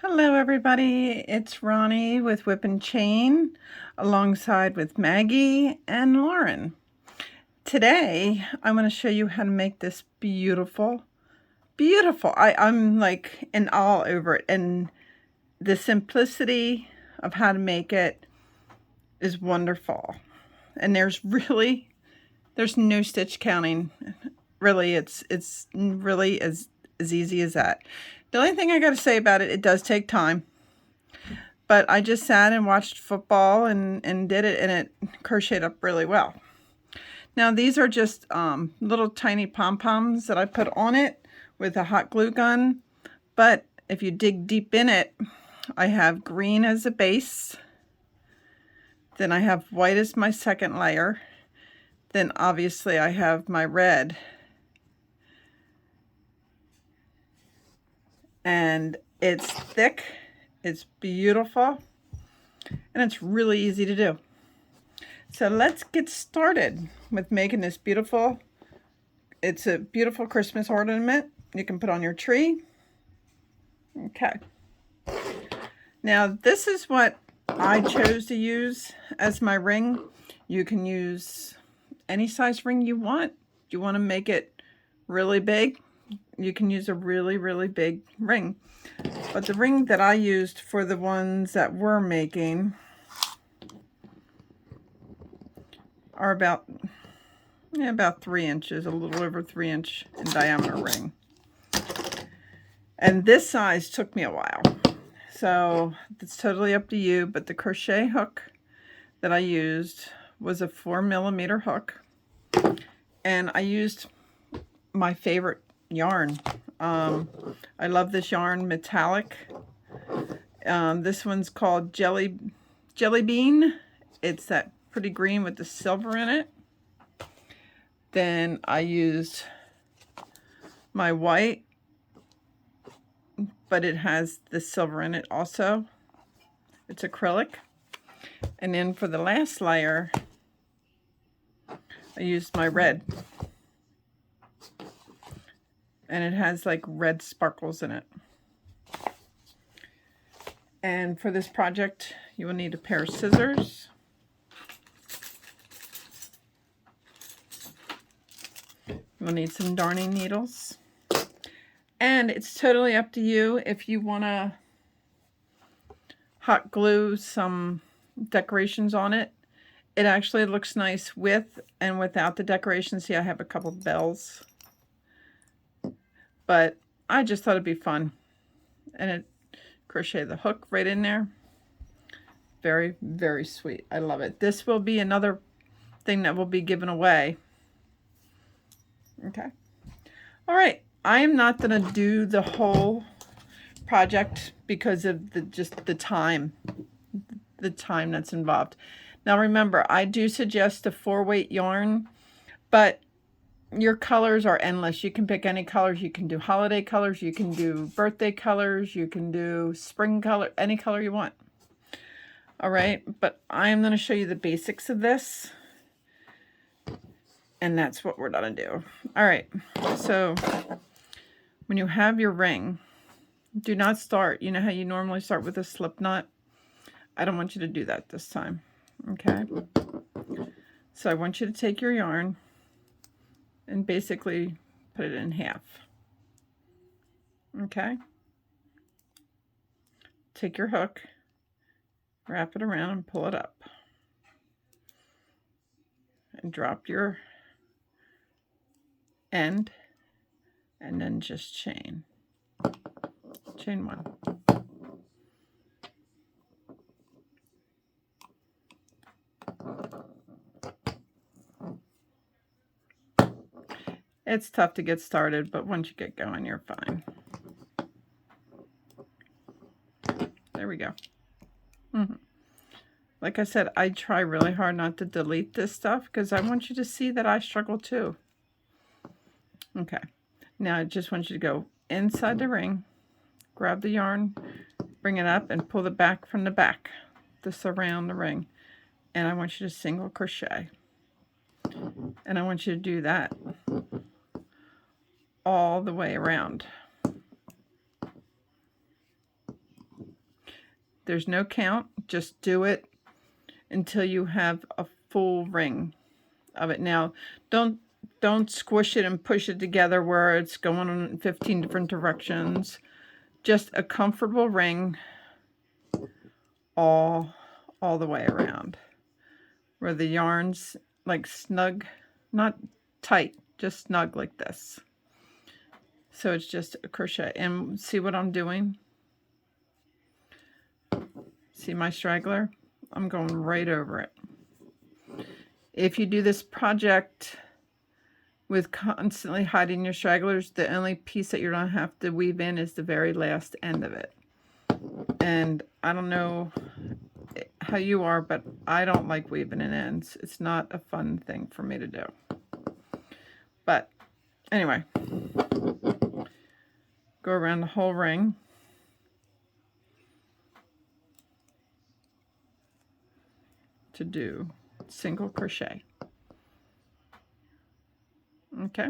Hello everybody, it's Ronnie with Whip and Chain alongside with Maggie and Lauren. Today I'm going to show you how to make this beautiful. I'm like in awe over it, and the simplicity of how to make it is wonderful. And there's no stitch counting. Really, it's really as easy as that. The only thing I got to say about it, it does take time. But I just sat and watched football and did it, and it crocheted up really well. Now these are just little tiny pom-poms that I put on it with a hot glue gun. But if you dig deep in it, I have green as a base. Then I have white as my second layer. Then obviously I have my red. And it's thick, it's beautiful, and it's really easy to do. So let's get started with making this beautiful. It's a beautiful Christmas ornament you can put on your tree. Okay. Now this is what I chose to use as my ring. You can use any size ring you want. You want to make it really big, you can use a really big ring. But the ring that I used for the ones that we're making are about 3 inches, a little over 3 inch in diameter ring. And this size took me a while. So it's totally up to you, but the crochet hook that I used was a 4mm hook. And I used my favorite yarn. I love this yarn, metallic. This one's called Jelly Bean. It's that pretty green with the silver in it. Then I used my white, but it has the silver in it also. It's acrylic. And then for the last layer, I used my red. And it has like red sparkles in it. And for this project, you will need a pair of scissors. You will need some darning needles. And it's totally up to you if you want to hot glue some decorations on it. It actually looks nice with and without the decorations. See, I have a couple of bells. But I just thought it'd be fun. And it crochet the hook right in there. Very sweet. I love it. This will be another thing that will be given away. Okay. All right. I am not going to do the whole project because of the time that's involved. Now remember, I do suggest a 4-weight yarn, but your colors are endless. You can pick any colors. You can do holiday colors. You can do birthday colors. You can do spring color, any color you want. All right, but I'm going to show you the basics of this. And that's what we're going to do. All right, so when you have your ring, do not start. You know how you normally start with a slip knot? I don't want you to do that this time. Okay? So I want you to take your yarn and basically put it in half. Okay? Take your hook, wrap it around and pull it up. And drop your end and then just chain. Chain one. It's tough to get started, but once you get going, you're fine. There we go. Like I said, I try really hard not to delete this stuff because I want you to see that I struggle too. Okay. Now I just want you to go inside the ring, grab the yarn, bring it up, and pull it back from the back to surround the ring. And I want you to single crochet. And I want you to do that all the way around. There's no count. Just do it until you have a full ring of it. Now, don't squish it and push it together where it's going in 15 different directions. Just a comfortable ring all the way around, where the yarn's like snug, not tight, just snug like this. So it's just a crochet. And see what I'm doing? See my straggler? I'm going right over it. If you do this project with constantly hiding your stragglers, the only piece that you're going to have to weave in is the very last end of it. And I don't know how you are, but I don't like weaving in ends. It's not a fun thing for me to do. But anyway, go around the whole ring. To do single crochet. Okay.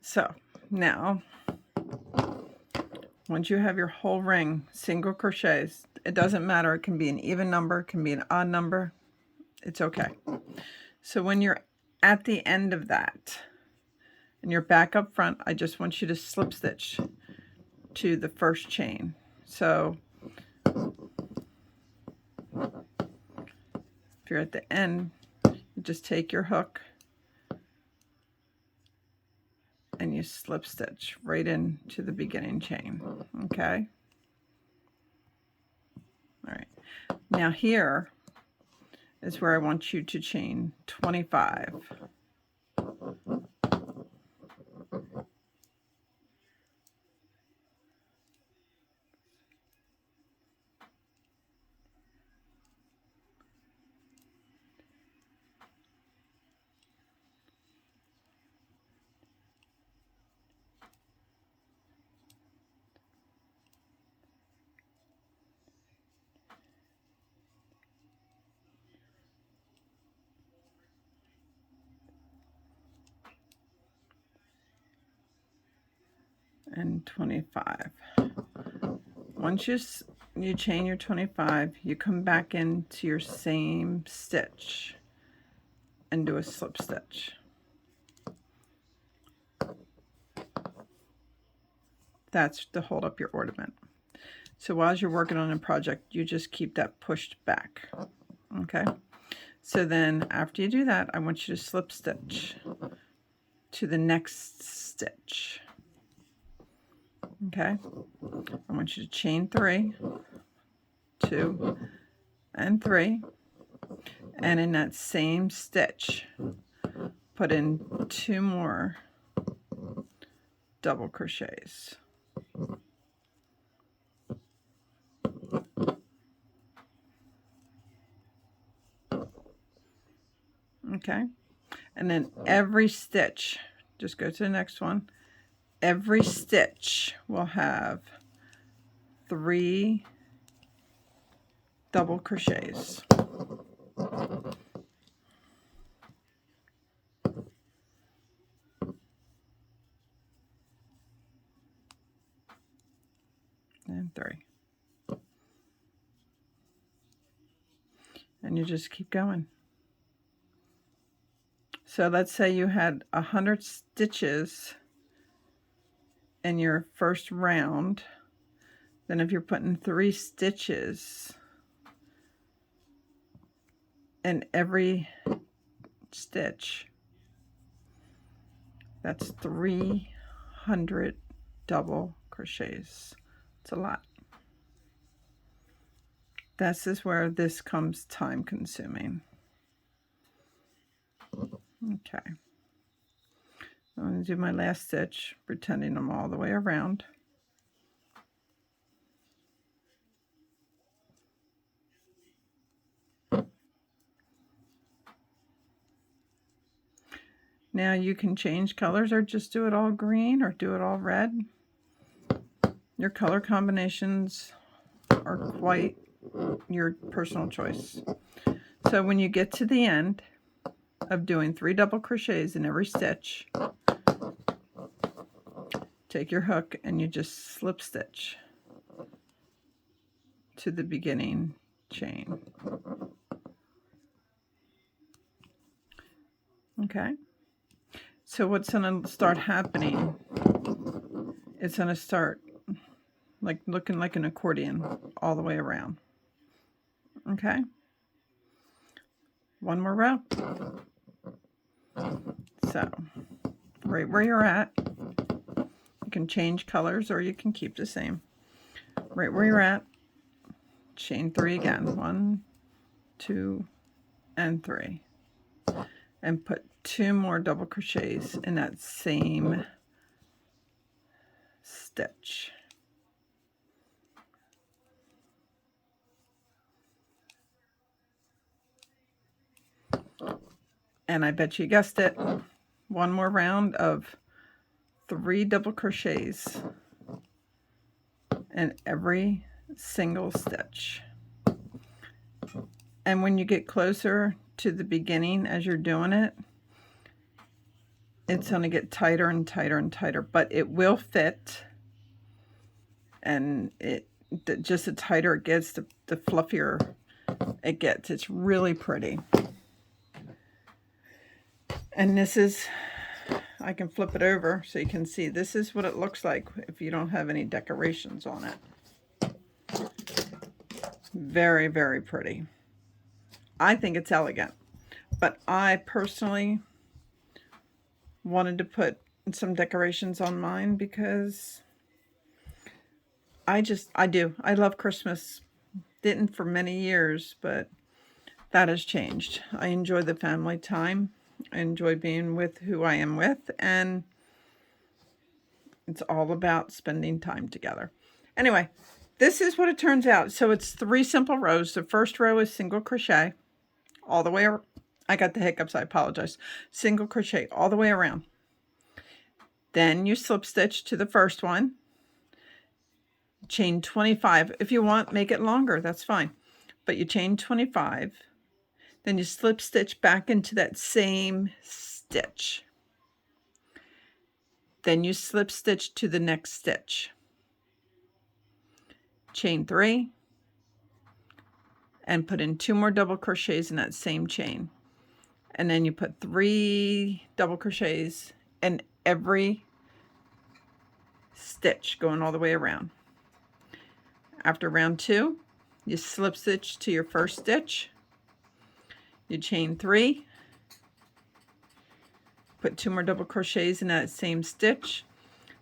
So now, once you have your whole ring, single crochets, it doesn't matter. It can be an even number, it can be an odd number. It's okay. So when you're at the end of that, and you're back up front, I just want you to slip stitch to the first chain. So if you're at the end, you just take your hook and you slip stitch right into the beginning chain. Okay. All right. Now here is where I want you to chain 25. And 25. Once you chain your 25, you come back into your same stitch and do a slip stitch. That's to hold up your ornament. So while you're working on a project, you just keep that pushed back. Okay. So then after you do that, I want you to slip stitch to the next stitch. Okay. I want you to chain 3, 2, and 3, and in that same stitch, put in 2 more double crochets. Okay. And then every stitch, just go to the next one. Every stitch will have 3 double crochets. And 3. And you just keep going. So let's say you had 100 stitches in your first round. Then if you're putting 3 stitches in every stitch, that's 300 double crochets. It's a lot. This is where this comes time consuming. Okay. I'm going to do my last stitch, pretending I'm all the way around. Now you can change colors or just do it all green or do it all red. Your color combinations are quite your personal choice. So when you get to the end of doing 3 double crochets in every stitch, take your hook and you just slip stitch to the beginning chain. Okay, so what's going to start happening, it's going to start like looking like an accordion all the way around. Okay, one more row. So right where you're at, you can change colors or you can keep the same. Right where you're at, chain 3 again, 1, 2, and 3, and put 2 more double crochets in that same stitch. And I bet you guessed it, one more round of 3 double crochets in every single stitch. And when you get closer to the beginning as you're doing it, it's going to get tighter and tighter and tighter, but it will fit. And just the tighter it gets, the fluffier it gets. It's really pretty. And this is, I can flip it over so you can see, this is what it looks like if you don't have any decorations on it. Very, very pretty. I think it's elegant, but I personally wanted to put some decorations on mine because I love Christmas. Didn't for many years, but that has changed. I enjoy the family time. I enjoy being with who I am with, and it's all about spending time together. Anyway, this is what it turns out. So it's 3 simple rows. The first row is single crochet all the way around. I got the hiccups, I apologize. Single crochet all the way around. Then you slip stitch to the first one. Chain 25. If you want, make it longer, that's fine. But you chain 25. Then you slip stitch back into that same stitch. Then you slip stitch to the next stitch. Chain 3. And put in 2 more double crochets in that same chain. And then you put 3 double crochets in every stitch going all the way around. After round 2, you slip stitch to your first stitch. You chain 3, put 2 more double crochets in that same stitch.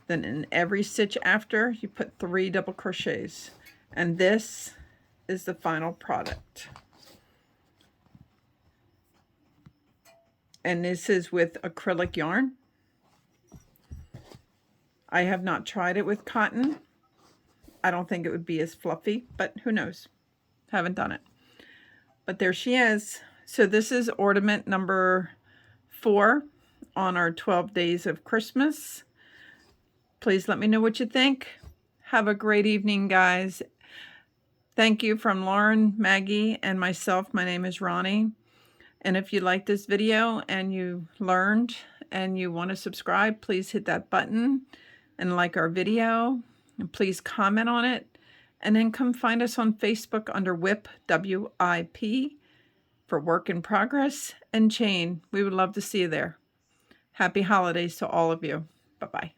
Then in every stitch after, you put 3 double crochets. And this is the final product. And this is with acrylic yarn. I have not tried it with cotton. I don't think it would be as fluffy, but who knows? Haven't done it. But there she is. So this is ornament number 4 on our 12 days of Christmas. Please let me know what you think. Have a great evening, guys. Thank you from Lauren, Maggie, and myself. My name is Ronnie. And if you like this video and you learned and you want to subscribe, please hit that button and like our video. And please comment on it. And then come find us on Facebook under WIP, W-I-P, for Work in Progress and Chain. We would love to see you there. Happy holidays to all of you. Bye-bye.